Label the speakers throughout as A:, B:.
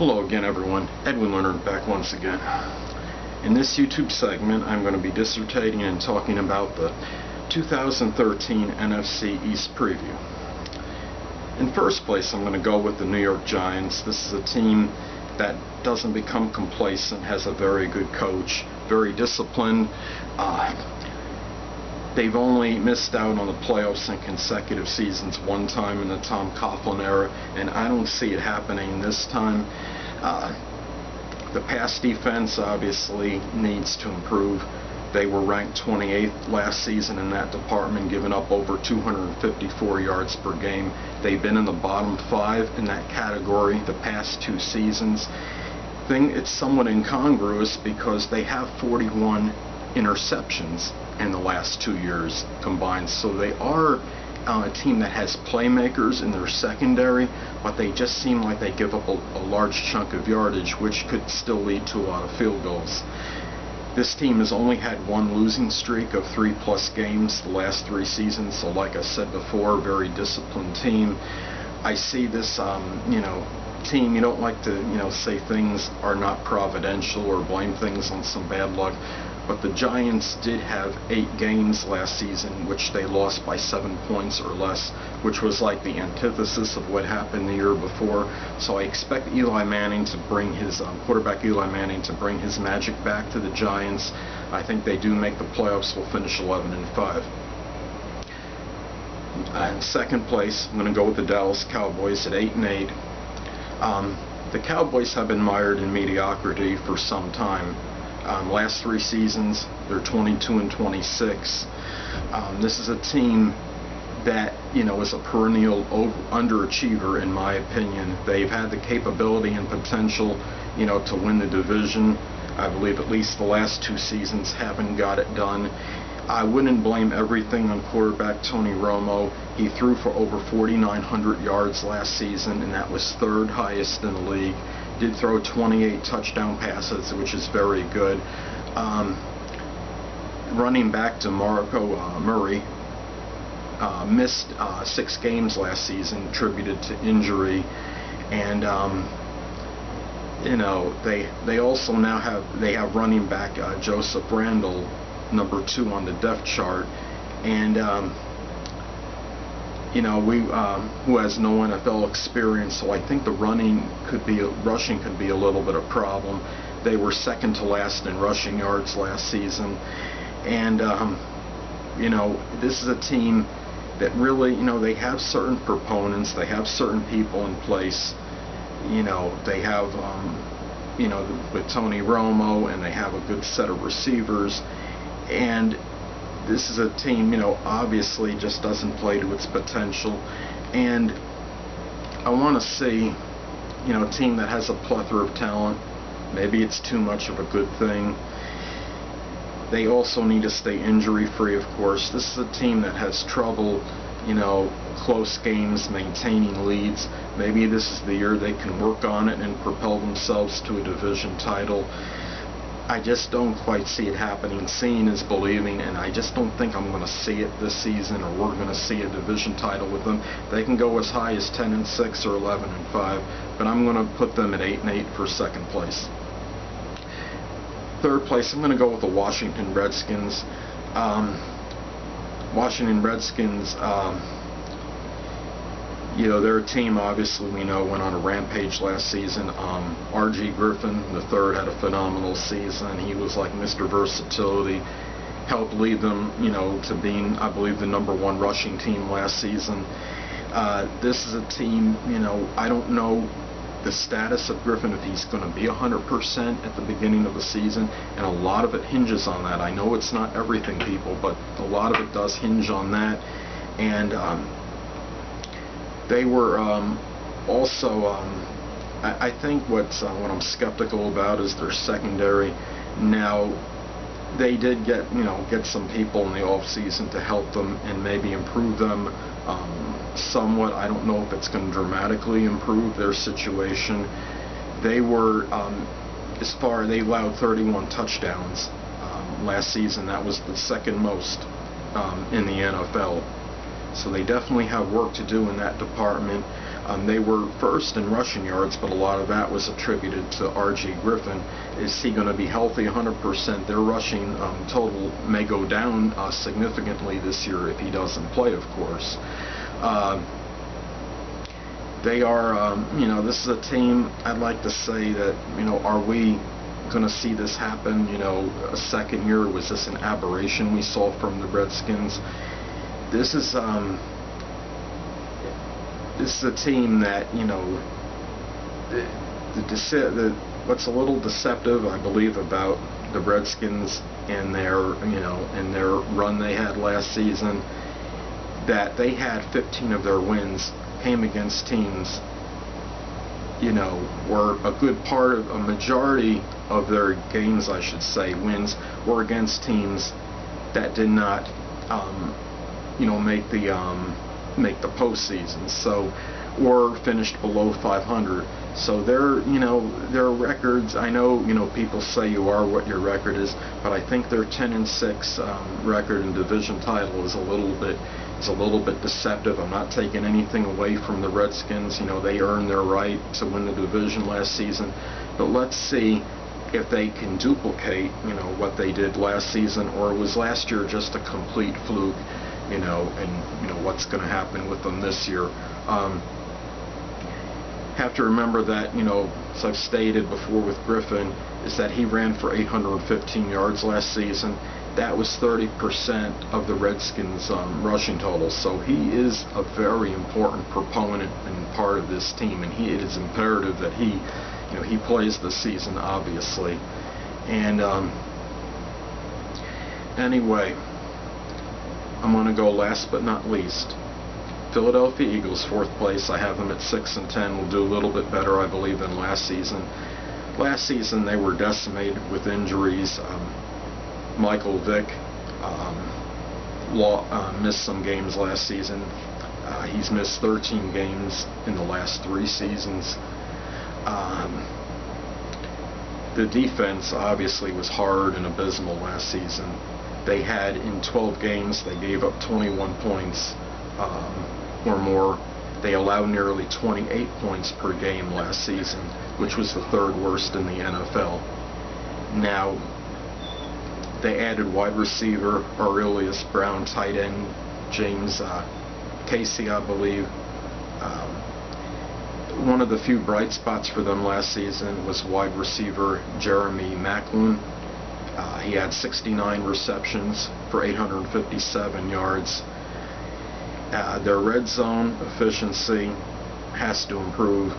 A: Hello again, everyone. Edwin Learnard back once again. In this YouTube segment, I'm going to be dissertating and talking about the 2013 NFC East Preview. In first place, I'm going to go with the New York Giants. This is a team that doesn't become complacent, has a very good coach, very disciplined. They've only missed out on the playoffs in consecutive seasons one time in the Tom Coughlin era, and I don't see it happening this time. The pass defense obviously needs to improve. They were ranked 28th last season in that department, giving up over 254 yards per game. They've been in the bottom 5 in that category the past 2 seasons. It's somewhat incongruous because they have 41 interceptions in the last 2 years combined, so they are a team that has playmakers in their secondary, but they just seem like they give up a large chunk of yardage, which could still lead to a lot of field goals. This team has only had one losing streak of 3+ games the last 3 seasons, so like I said before, very disciplined team. I see this team, you don't like to say things are not providential or blame things on some bad luck, but the Giants did have 8 games last season which they lost by 7 points or less, which was like the antithesis of what happened the year before. So I expect Eli Manning to bring his quarterback Eli Manning to bring his magic back to the Giants. I think they do make the playoffs. Will finish 11-5. In second place, I'm going to go with the Dallas Cowboys at 8-8. The Cowboys have been mired in mediocrity for some time. Last 3 seasons, they're 22-26. This is a team that is a perennial underachiever, in my opinion. They've had the capability and potential, to win the division. I believe at least the last 2 seasons haven't got it done. I wouldn't blame everything on quarterback Tony Romo. He threw for over 4,900 yards last season, and that was 3rd highest in the league. Did throw 28 touchdown passes, which is very good. Running back DeMarco Murray missed 6 games last season, attributed to injury, and they also now have running back Joseph Randle, number 2 on the depth chart, and who has no NFL experience, so I think the rushing could be a little bit of a problem. They were 2nd to last in rushing yards last season, and this is a team that really, they have certain proponents, they have certain people in place. They have with Tony Romo, and they have a good set of receivers, and this is a team, obviously just doesn't play to its potential, and I want to see, a team that has a plethora of talent. Maybe it's too much of a good thing. They also need to stay injury-free, of course. This is a team that has trouble, close games, maintaining leads. Maybe this is the year they can work on it and propel themselves to a division title. I just don't quite see it happening. Seeing is believing, and I just don't think I'm going to see it this season, or we're going to see a division title with them. They can go as high as 10-6 or 11-5, but I'm going to put them at 8-8 for 2nd place. 3rd place, I'm going to go with the Washington Redskins. Washington Redskins, they're a team, obviously, we know, went on a rampage last season. R.G. Griffin III had a phenomenal season. He was like Mr. Versatility, helped lead them, to being, I believe, the #1 rushing team last season. This is a team, I don't know the status of Griffin, if he's going to be 100% at the beginning of the season, and a lot of it hinges on that. I know it's not everything, people, but a lot of it does hinge on that. And they were also, I think what I'm skeptical about is their secondary. Now, they did get some people in the off-season to help them and maybe improve them somewhat. I don't know if it's going to dramatically improve their situation. They were, they allowed 31 touchdowns last season. That was the 2nd most in the NFL. So they definitely have work to do in that department. They were first in rushing yards, but a lot of that was attributed to R.J. Griffin. Is he going to be healthy 100%? Their rushing total may go down significantly this year if he doesn't play, of course. They are, this is a team, I'd like to say that, are we going to see this happen, a second year? Was this an aberration we saw from the Redskins? This is a team that, what's a little deceptive, I believe, about the Redskins and their run they had last season, that they had 15 of their wins came against teams, were a good part of, a majority of their games, I should say, wins were against teams that did not, make the postseason, so, or finished below 500. So their records, I know, people say you are what your record is, but I think their 10-6 record in division title is a little bit deceptive. I'm not taking anything away from the Redskins. They earned their right to win the division last season, but let's see if they can duplicate, what they did last season, or was last year just a complete fluke, and what's going to happen with them this year. Have to remember that, as I've stated before with Griffin, is that he ran for 815 yards last season. That was 30% of the Redskins' rushing total. So he is a very important proponent and part of this team, and it is imperative that he plays this season, obviously. And anyway, I'm going to go last but not least. Philadelphia Eagles, 4th place. I have them at 6-10. Will do a little bit better, I believe, than last season. Last season they were decimated with injuries. Michael Vick missed some games last season. He's missed 13 games in the last 3 seasons. The defense obviously was hard and abysmal last season. They had, in 12 games, they gave up 21 points or more. They allowed nearly 28 points per game last season, which was the 3rd worst in the NFL. Now, they added wide receiver Aurelius Brown, tight end James Casey, I believe. One of the few bright spots for them last season was wide receiver Jeremy Maclin. He had 69 receptions for 857 yards. Their red zone efficiency has to improve.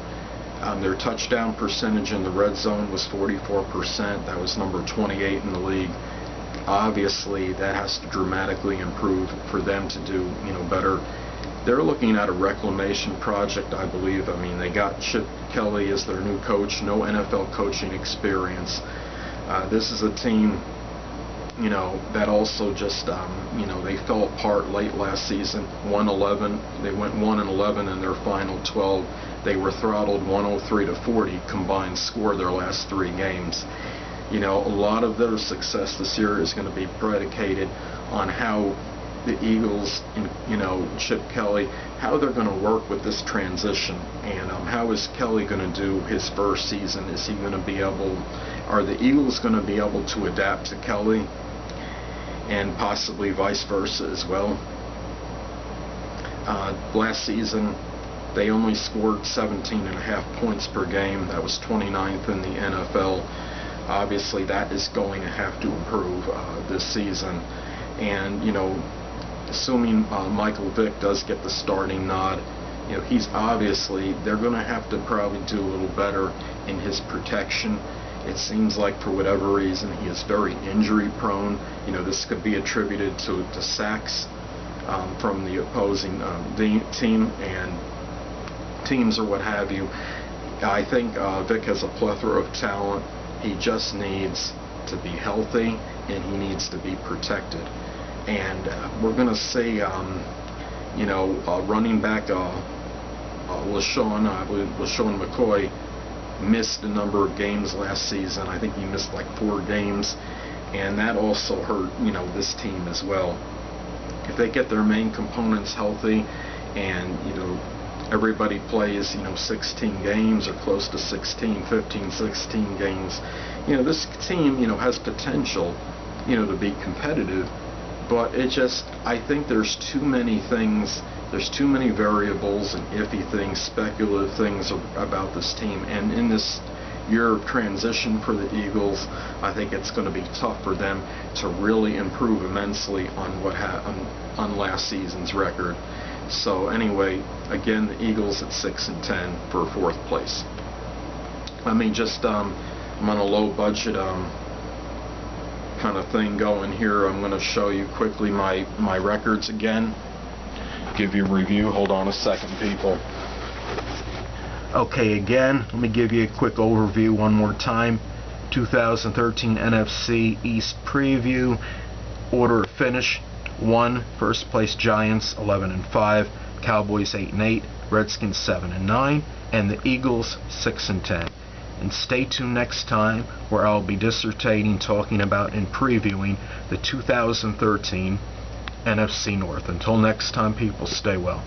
A: Their touchdown percentage in the red zone was 44%. That was number 28 in the league. Obviously, that has to dramatically improve for them to do, better. They're looking at a reclamation project, I believe. I mean, they got Chip Kelly as their new coach, no NFL coaching experience. This is a team, that also just, they fell apart late last season. 1-11, they went 1-11 in their final 12. They were throttled 103-40 combined score their last 3 games. A lot of their success this year is going to be predicated on how the Eagles and, Chip Kelly, how they're going to work with this transition, and how is Kelly going to do his first season? Is he going to be able, are the Eagles going to be able to adapt to Kelly, and possibly vice versa as well? Last season, they only scored 17.5 points per game. That was 29th in the NFL. Obviously, that is going to have to improve this season. And, assuming Michael Vick does get the starting nod, he's obviously, they're going to have to probably do a little better in his protection. It seems like, for whatever reason, he is very injury prone. This could be attributed to sacks from the opposing team and teams or what have you. I think Vick has a plethora of talent. He just needs to be healthy, and he needs to be protected. And we're going to see, running back LaShawn McCoy missed a number of games last season. I think he missed like 4 games, and that also hurt, this team as well. If they get their main components healthy and, everybody plays, 16 games or close to 16, 15, 16 games. This team, has potential, to be competitive, but I think there's too many things, there's too many variables and iffy things, speculative things about this team. And in this year of transition for the Eagles, I think it's going to be tough for them to really improve immensely on on last season's record. So anyway, again, the Eagles at 6-10 for 4th place. I mean, just I'm on a low budget kind of thing going here. I'm going to show you quickly my records again. Give you a review. Hold on a second, people. Okay, again, let me give you a quick overview one more time. 2013 NFC East Preview. Order of finish: 1, first place Giants 11-5, Cowboys 8-8, Redskins 7-9, and the Eagles 6-10. And stay tuned next time, where I'll be dissertating, talking about, and previewing the 2013 NFC North. Until next time, people, stay well.